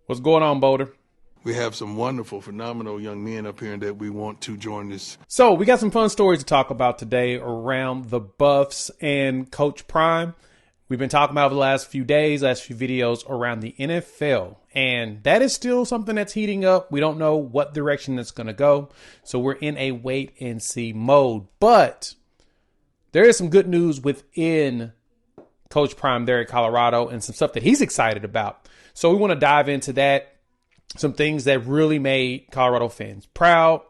What's going on, Boulder? We have some wonderful, phenomenal young men up here that we want to join this. So we got some fun stories to talk about today around the Buffs and Coach Prime. We've been talking about over the last few days, last few videos around the NFL. And that is still something that's heating up. We don't know what direction it's going to go. So we're in a wait and see mode. But there is some good news within Coach Prime there at Colorado and some stuff that he's excited about. So we want to dive into that. Some things that really made Colorado fans proud.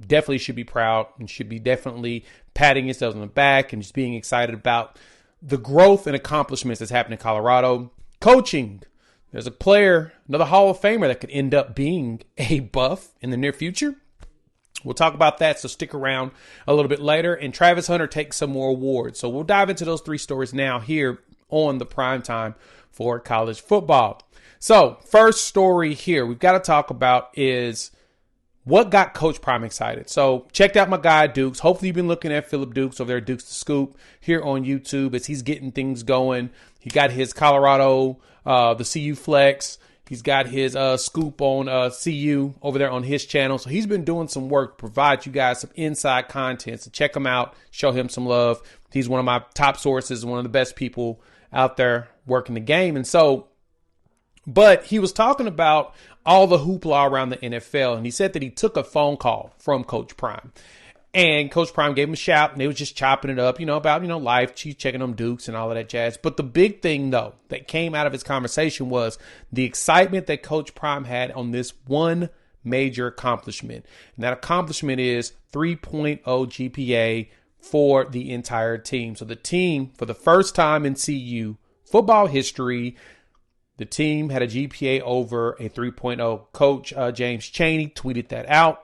Definitely should be proud and should be definitely patting yourselves on the back and just being excited about the growth and accomplishments that's happening in Colorado. Coaching. There's a player, another Hall of Famer that could end up being a Buff in the near future. We'll talk about that, so stick around a little bit later. And Travis Hunter takes some more awards. So we'll dive into those three stories now here on the Prime Time for college football. So first story here we've got to talk about is what got Coach Prime excited. So checked out my guy Dukes. Hopefully you've been looking at Philip Dukes over there, Dukes the Scoop, here on YouTube as he's getting things going. He got his Colorado, the CU Flex. He's got his scoop on CU over there on his channel. So he's been doing some work to provide you guys some inside content. So check him out. Show him some love. He's one of my top sources, one of the best people out there working the game. And so, but he was talking about all the hoopla around the NFL. And he said that he took a phone call from Coach Prime. And Coach Prime gave him a shout, and they was just chopping it up, about, life, checking on Dukes and all of that jazz. But the big thing, though, that came out of his conversation was the excitement that Coach Prime had on this one major accomplishment. And that accomplishment is 3.0 GPA for the entire team. So the team, for the first time in CU football history, the team had a GPA over a 3.0. Coach James Chaney tweeted that out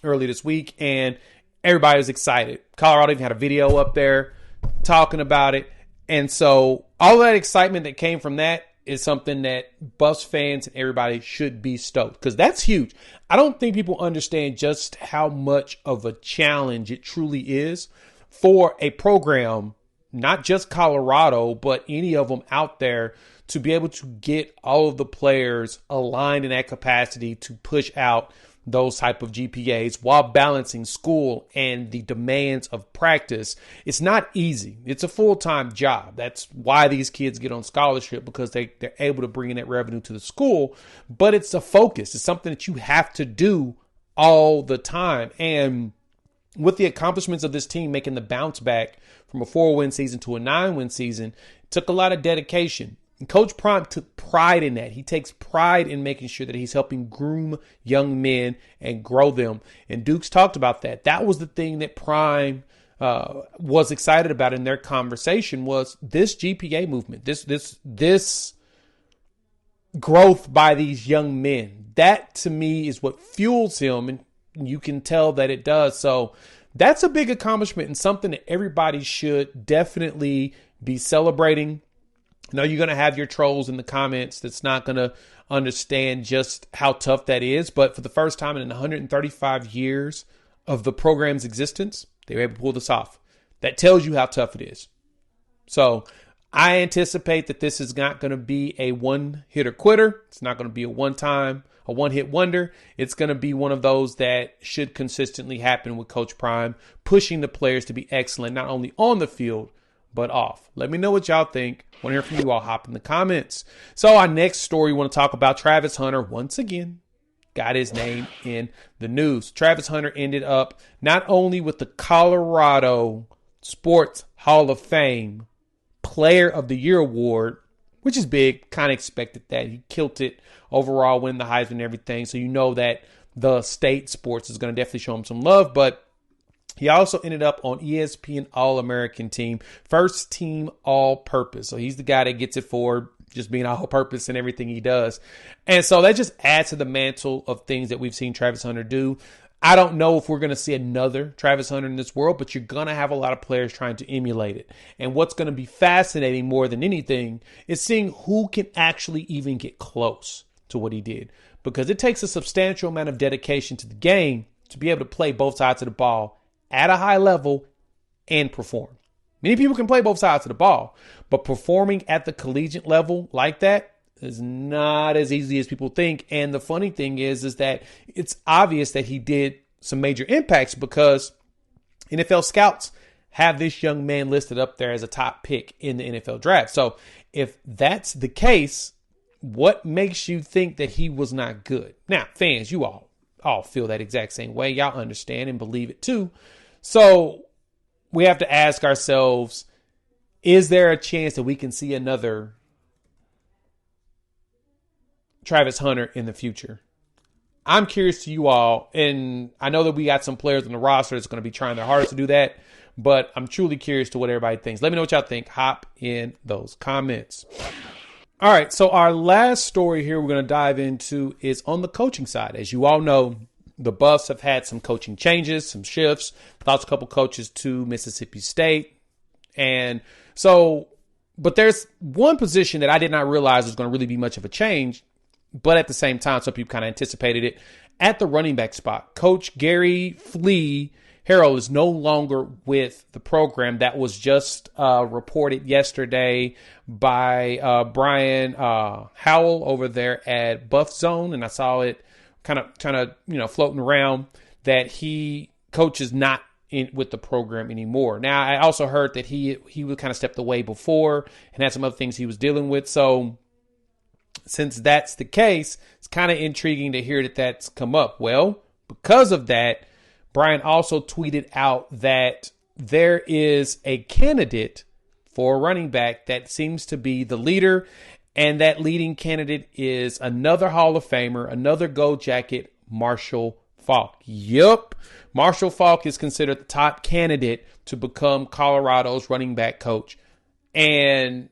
early this week, and everybody was excited. Colorado even had a video up there talking about it. And so all that excitement that came from that is something that Buffs fans and everybody should be stoked, because that's huge. I don't think people understand just how much of a challenge it truly is for a program, not just Colorado, but any of them out there, to be able to get all of the players aligned in that capacity to push out those type of GPAs while balancing school and the demands of practice. It's not easy. It's a full-time job. That's why these kids get on scholarship, because they're able to bring in that revenue to the school. But it's a focus. It's something that you have to do all the time. And with the accomplishments of this team making the bounce back from a 4-win season to a 9-win season, it took a lot of dedication. And Coach Prime took pride in that. He takes pride in making sure that he's helping groom young men and grow them. And Dukes talked about that. That was the thing that Prime was excited about in their conversation, was this GPA movement, this growth by these young men. That, to me, is what fuels him, and you can tell that it does. So that's a big accomplishment and something that everybody should definitely be celebrating. No, you're going to have your trolls in the comments that's not going to understand just how tough that is. But for the first time in 135 years of the program's existence, they were able to pull this off. That tells you how tough it is. So I anticipate that this is not going to be a one-hitter quitter. It's not going to be a one-hit wonder. It's going to be one of those that should consistently happen with Coach Prime, pushing the players to be excellent, not only on the field, but off. Let me know what y'all think. Want to hear from you all. Hop in the comments. So our next story, we want to talk about Travis Hunter once again. Got his name in the news. Travis Hunter ended up not only with the Colorado Sports Hall of Fame Player of the Year award, which is big. Kind of expected that. He killed it overall, winning the Heisman and everything. So you know that the state sports is going to definitely show him some love. But he also ended up on ESPN All-American Team, first team all-purpose. So he's the guy that gets it for just being all-purpose in everything he does. And so that just adds to the mantle of things that we've seen Travis Hunter do. I don't know if we're going to see another Travis Hunter in this world, but you're going to have a lot of players trying to emulate it. And what's going to be fascinating more than anything is seeing who can actually even get close to what he did, because it takes a substantial amount of dedication to the game to be able to play both sides of the ball at a high level and perform. Many people can play both sides of the ball, but performing at the collegiate level like that is not as easy as people think. And the funny thing is that it's obvious that he did some major impacts because NFL scouts have this young man listed up there as a top pick in the NFL draft. So if that's the case, what makes you think that he was not good? Now, fans, you all feel that exact same way. Y'all understand and believe it too. So we have to ask ourselves, is there a chance that we can see another Travis Hunter in the future? I'm curious to you all, and I know that we got some players on the roster that's going to be trying their hardest to do that, but I'm truly curious to what everybody thinks. Let me know what y'all think. Hop in those comments. All right, so our last story here we're going to dive into is on the coaching side. As you all know, the Buffs have had some coaching changes, some shifts, lost a couple coaches to Mississippi State. And so, but there's one position that I did not realize was going to really be much of a change, but at the same time, some people kind of anticipated it. At the running back spot, Coach Gary Flea Harrell is no longer with the program. That was just reported yesterday by Brian Howell over there at Buff Zone, and I saw it kind of floating around that he coaches not in with the program anymore. Now, I also heard that he was kind of stepped away before and had some other things he was dealing with. So since that's the case, it's kind of intriguing to hear that that's come up. Well, because of that, Brian also tweeted out that there is a candidate for a running back that seems to be the leader, and that leading candidate is another Hall of Famer, another Gold Jacket, Marshall Faulk. Yup, Marshall Faulk is considered the top candidate to become Colorado's running back coach. And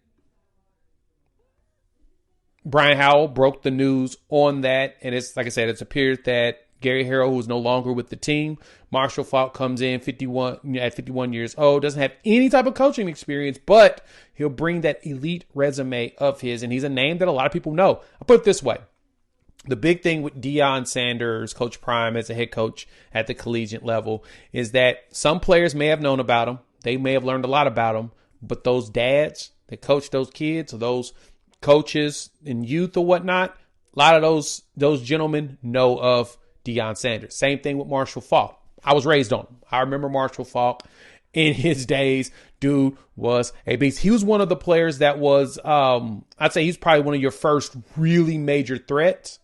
Brian Howell broke the news on that, and it's like I said, it's appeared that Gary Harrell, who is no longer with the team, Marshall Faulk comes in at 51 years old, doesn't have any type of coaching experience, but he'll bring that elite resume of his, and he's a name that a lot of people know. I'll put it this way. The big thing with Deion Sanders, Coach Prime as a head coach at the collegiate level, is that some players may have known about him. They may have learned a lot about him, but those dads that coach those kids or those coaches in youth or whatnot, a lot of those gentlemen know of Deion Sanders. Same thing with Marshall Faulk. I was raised on him. I remember Marshall Faulk in his days. Dude was a beast. He was one of the players that was, I'd say he's probably one of your first really major threats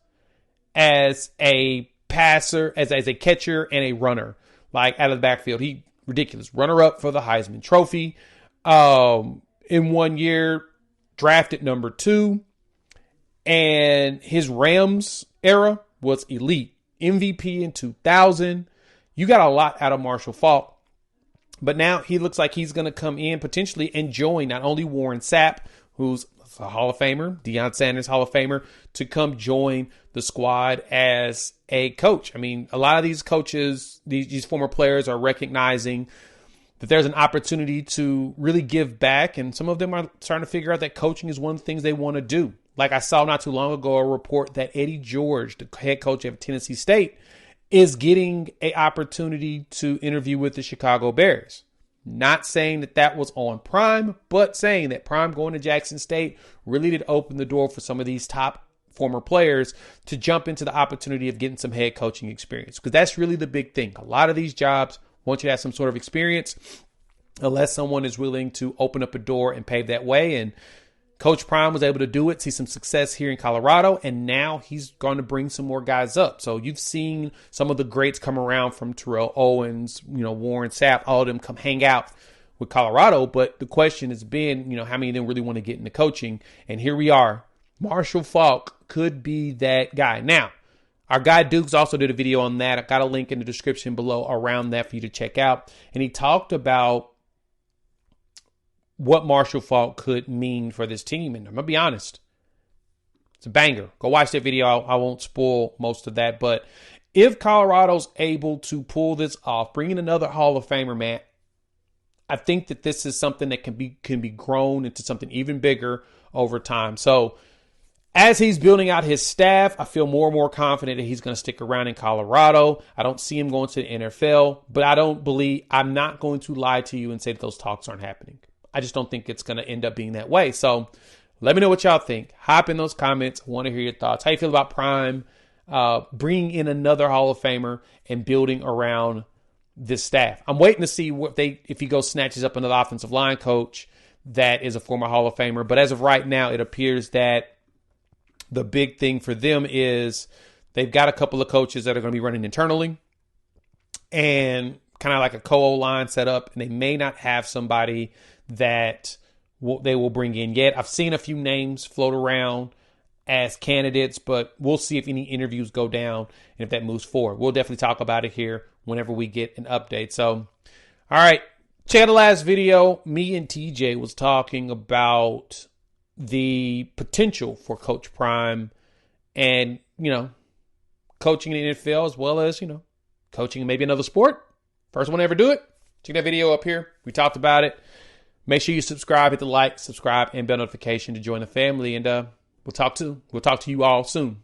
as a passer, as a catcher and a runner, like out of the backfield. He ridiculous. Runner-up for the Heisman Trophy. In 1 year, drafted number 2. And his Rams era was elite. MVP in 2000. You got a lot out of Marshall Faulk. But now he looks like he's going to come in potentially and join not only Warren Sapp, who's a Hall of Famer, Deion Sanders Hall of Famer, to come join the squad as a coach. I mean, a lot of these coaches, these former players are recognizing that there's an opportunity to really give back. And some of them are starting to figure out that coaching is one of the things they want to do. Like I saw not too long ago a report that Eddie George, the head coach of Tennessee State, is getting an opportunity to interview with the Chicago Bears. Not saying that that was on Prime, but saying that Prime going to Jackson State really did open the door for some of these top former players to jump into the opportunity of getting some head coaching experience. Because that's really the big thing. A lot of these jobs want you to have some sort of experience unless someone is willing to open up a door and pave that way. And Coach Prime was able to do it, see some success here in Colorado, and now he's going to bring some more guys up. So you've seen some of the greats come around from Terrell Owens, Warren Sapp, all of them come hang out with Colorado. But the question has been, how many of them really want to get into coaching? And here we are. Marshall Faulk could be that guy. Now, our guy Dukes also did a video on that. I got a link in the description below around that for you to check out. And he talked about what Marshall Faulk could mean for this team. And I'm going to be honest, it's a banger. Go watch that video. I won't spoil most of that. But if Colorado's able to pull this off, bring in another Hall of Famer, man, I think that this is something that can be grown into something even bigger over time. So as he's building out his staff, I feel more and more confident that he's going to stick around in Colorado. I don't see him going to the NFL, but I'm not going to lie to you and say that those talks aren't happening. I just don't think it's going to end up being that way. So Let me know what y'all think. Hop in those comments. I want to hear your thoughts. How you feel about Prime bringing in another Hall of Famer and building around this staff? I'm waiting to see if he goes snatches up another offensive line coach that is a former Hall of Famer. But as of right now, it appears that the big thing for them is they've got a couple of coaches that are going to be running internally and kind of like a co-O line set up, and they may not have somebody that they will bring in yet. I've seen a few names float around as candidates, but we'll see if any interviews go down and if that moves forward. We'll definitely talk about it here whenever we get an update. So, all right, check out the last video. Me and TJ was talking about the potential for Coach Prime and, coaching in the NFL as well as, coaching in maybe another sport. First one to ever do it. Check that video up here. We talked about it. Make sure you subscribe, hit the like, subscribe, and bell notification to join the family. And we'll talk to you all soon.